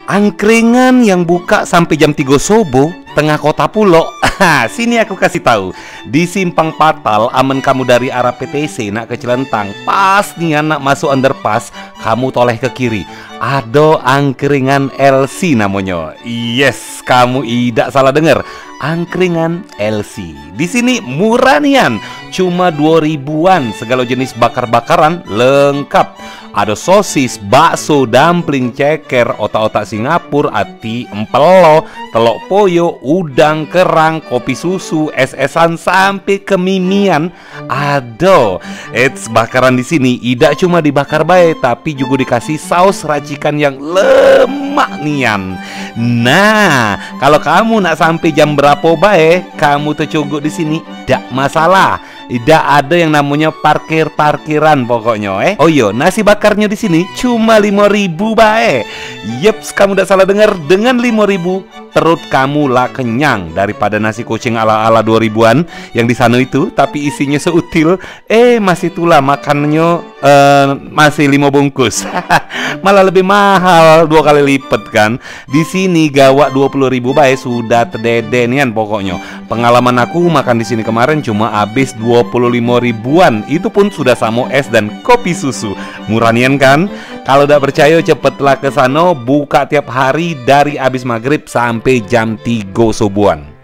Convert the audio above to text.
Angkringan yang buka sampai jam 3 subuh tengah kota pulau. Sini aku kasih tahu. Di Simpang Patal, aman kamu dari arah PTC nak ke Cilentang. Pas nih anak masuk underpass, kamu toleh ke kiri. Ada angkringan LC namanya. Yes, kamu tidak salah dengar. Angkringan LC. Di sini murah nian, cuma 2 ribuan segala jenis bakar-bakaran lengkap. Ada sosis, bakso, dumpling, ceker, otak-otak Singapura, ati, empelo, telok poyo, udang, kerang, kopi susu, es-esan sampai ke mimian. Ada. Bakaran di sini tidak cuma dibakar baik, tapi juga dikasih saus racikan yang lemak nian. Nah, kalau kamu nak sampai jam berapa baik, kamu tercogok di sini, tidak masalah. Tidak ada yang namanya parkiran pokoknya. Oh iya, nasi bakarnya di sini cuma 5.000 bae. Yeps, kamu tidak salah dengar, dengan 5.000 perut kamu lah kenyang daripada nasi kucing ala-ala 2 ribuan yang di sana itu, tapi isinya seutil. Masih tulah makannya masih 5 bungkus. Malah lebih mahal 2 kali lipat kan. Di sini gawak 20.000 bae sudah terdedenian pokoknya. Pengalaman aku makan di sini kemarin cuma habis 25 ribuan. Itu pun sudah sama es dan kopi susu. Murah nian kan? Kalau tidak percaya cepetlah ke sana, buka tiap hari dari habis maghrib sampai jam 3 subuhan.